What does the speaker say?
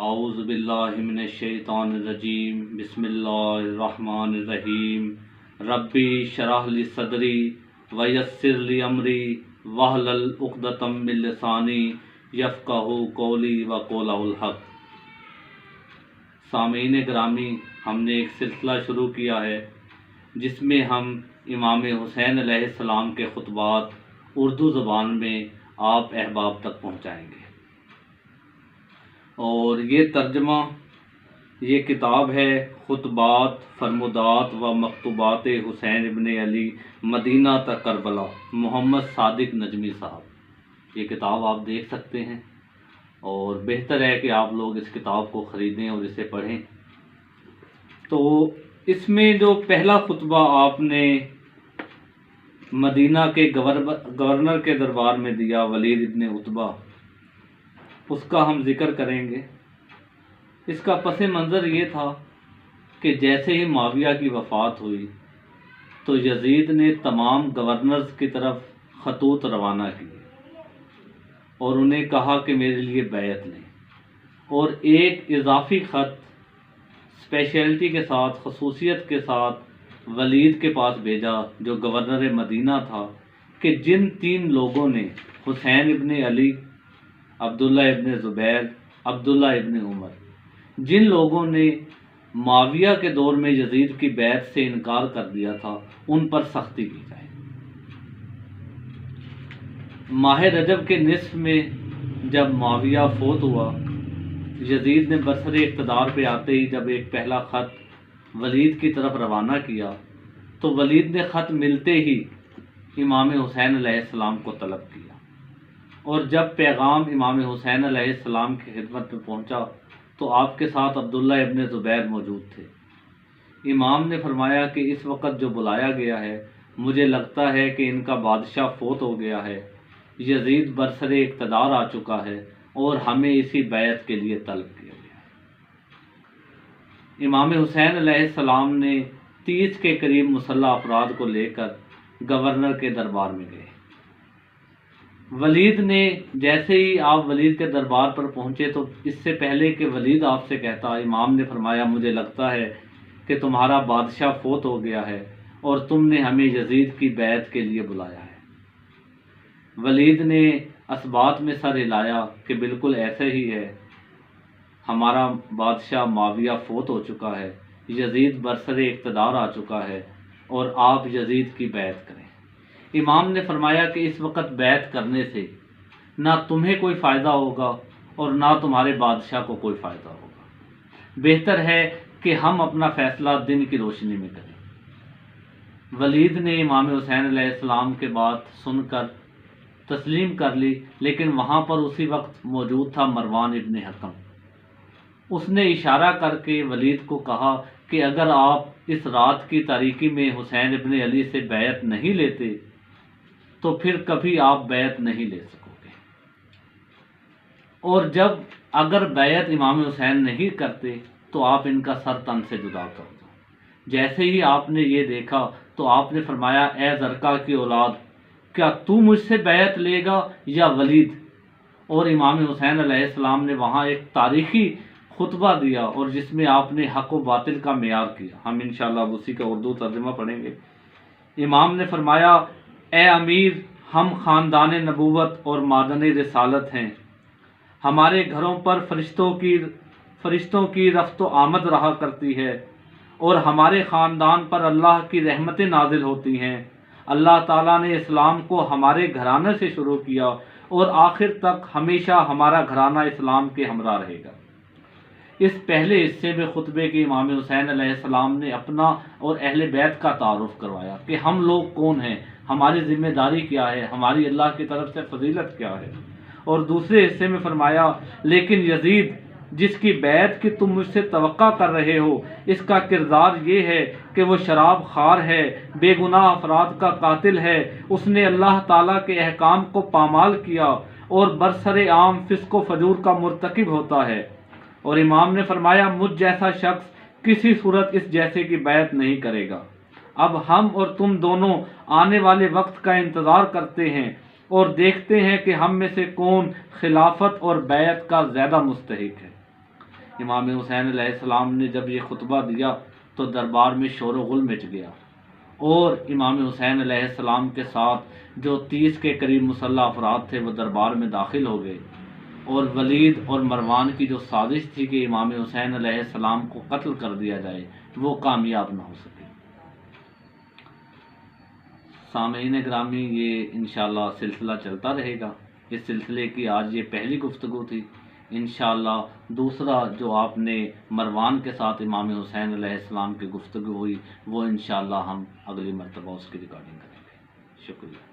اعوذ باللہ من الشیطان الرجیم بسم اللہ الرحمن الرحیم ربی شرح لی صدری ویسر لی امری واحلل عقدۃ من لسانی یفقہوا قولی وقول الحق۔ سامعین گرامی، ہم نے ایک سلسلہ شروع کیا ہے جس میں ہم امام حسین علیہ السلام کے خطبات اردو زبان میں آپ احباب تک پہنچائیں گے، اور یہ ترجمہ، یہ کتاب ہے خطبات فرمودات و مکتوبات حسین ابن علی مدینہ تا کربلا، محمد صادق نجمی صاحب۔ یہ کتاب آپ دیکھ سکتے ہیں، اور بہتر ہے کہ آپ لوگ اس کتاب کو خریدیں اور اسے پڑھیں۔ تو اس میں جو پہلا خطبہ آپ نے مدینہ کے گورنر کے دربار میں دیا، ولید ابن عتبہ، اس کا ہم ذکر کریں گے۔ اس کا پس منظر یہ تھا کہ جیسے ہی معاویہ کی وفات ہوئی تو یزید نے تمام گورنرز کی طرف خطوط روانہ کیے اور انہیں کہا کہ میرے لیے بیعت لیں، اور ایک اضافی خط اسپیشلٹی کے ساتھ، خصوصیت کے ساتھ ولید کے پاس بھیجا جو گورنر مدینہ تھا، کہ جن 3 لوگوں نے، حسین ابن علی، عبداللہ ابن زبیر، عبداللہ ابن عمر، جن لوگوں نے معاویہ کے دور میں یزید کی بیعت سے انکار کر دیا تھا، ان پر سختی کی جائے۔ ماہ رجب کے نصف میں جب معاویہ فوت ہوا، یزید نے برسر اقتدار پہ آتے ہی جب ایک پہلا خط ولید کی طرف روانہ کیا تو ولید نے خط ملتے ہی امام حسین علیہ السلام کو طلب کیا، اور جب پیغام امام حسین علیہ السلام کی خدمت میں پہنچا تو آپ کے ساتھ عبداللہ ابن زبیر موجود تھے۔ امام نے فرمایا کہ اس وقت جو بلایا گیا ہے، مجھے لگتا ہے کہ ان کا بادشاہ فوت ہو گیا ہے، یزید برسر اقتدار آ چکا ہے، اور ہمیں اسی بیعت کے لیے طلب کیا گیا ہے۔ امام حسین علیہ السلام نے 30 کے قریب مسلح افراد کو لے کر گورنر کے دربار میں گئے۔ ولید نے، جیسے ہی آپ ولید کے دربار پر پہنچے تو اس سے پہلے کہ ولید آپ سے کہتا، امام نے فرمایا مجھے لگتا ہے کہ تمہارا بادشاہ فوت ہو گیا ہے اور تم نے ہمیں یزید کی بیعت کے لیے بلایا ہے۔ ولید نے اسبات میں سر ہلایا کہ بالکل ایسے ہی ہے، ہمارا بادشاہ معاویہ فوت ہو چکا ہے، یزید برسر اقتدار آ چکا ہے، اور آپ یزید کی بیعت کریں۔ امام نے فرمایا کہ اس وقت بیعت کرنے سے نہ تمہیں کوئی فائدہ ہوگا اور نہ تمہارے بادشاہ کو کوئی فائدہ ہوگا، بہتر ہے کہ ہم اپنا فیصلہ دن کی روشنی میں کریں۔ ولید نے امام حسین علیہ السلام کے بات سن کر تسلیم کر لی، لیکن وہاں پر اسی وقت موجود تھا مروان ابن حکم۔ اس نے اشارہ کر کے ولید کو کہا کہ اگر آپ اس رات کی تاریکی میں حسین ابن علی سے بیعت نہیں لیتے تو پھر کبھی آپ بیعت نہیں لے سکو گے، اور جب اگر بیعت امام حسین نہیں کرتے تو آپ ان کا سر تن سے جدا کر دو۔ جیسے ہی آپ نے یہ دیکھا تو آپ نے فرمایا، اے زرقا کی اولاد، کیا تو مجھ سے بیعت لے گا یا ولید؟ اور امام حسین علیہ السلام نے وہاں ایک تاریخی خطبہ دیا، اور جس میں آپ نے حق و باطل کا معیار کیا۔ ہم انشاءاللہ اسی کا اردو ترجمہ پڑھیں گے۔ امام نے فرمایا، اے امیر، ہم خاندان نبوت اور معدن رسالت ہیں، ہمارے گھروں پر فرشتوں کی رفت و آمد رہا کرتی ہے، اور ہمارے خاندان پر اللہ کی رحمتیں نازل ہوتی ہیں۔ اللہ تعالیٰ نے اسلام کو ہمارے گھرانے سے شروع کیا، اور آخر تک ہمیشہ ہمارا گھرانہ اسلام کے ہمراہ رہے گا۔ اس پہلے حصے میں خطبے کے امام حسین علیہ السلام نے اپنا اور اہل بیت کا تعارف کروایا کہ ہم لوگ کون ہیں، ہماری ذمہ داری کیا ہے، ہماری اللہ کی طرف سے فضیلت کیا ہے۔ اور دوسرے حصے میں فرمایا، لیکن یزید جس کی بیعت کی تم مجھ سے توقع کر رہے ہو، اس کا کردار یہ ہے کہ وہ شراب خوار ہے، بے گناہ افراد کا قاتل ہے، اس نے اللہ تعالیٰ کے احکام کو پامال کیا اور برسر عام فسق و فجور کا مرتکب ہوتا ہے۔ اور امام نے فرمایا، مجھ جیسا شخص کسی صورت اس جیسے کی بیعت نہیں کرے گا۔ اب ہم اور تم دونوں آنے والے وقت کا انتظار کرتے ہیں اور دیکھتے ہیں کہ ہم میں سے کون خلافت اور بیعت کا زیادہ مستحق ہے۔ امام حسین علیہ السلام نے جب یہ خطبہ دیا تو دربار میں شور و غل مچ گیا، اور امام حسین علیہ السلام کے ساتھ جو 30 کے قریب مسلح افراد تھے وہ دربار میں داخل ہو گئے، اور ولید اور مروان کی جو سازش تھی کہ امام حسین علیہ السلام کو قتل کر دیا جائے وہ کامیاب نہ ہو سکی۔ سامعین گرامی، یہ انشاءاللہ سلسلہ چلتا رہے گا۔ اس سلسلے کی آج یہ پہلی گفتگو تھی۔ انشاءاللہ دوسرا جو آپ نے مروان کے ساتھ امام حسین علیہ السلام کی گفتگو ہوئی وہ انشاءاللہ ہم اگلی مرتبہ اس کی ریکارڈنگ کریں گے۔ شکریہ۔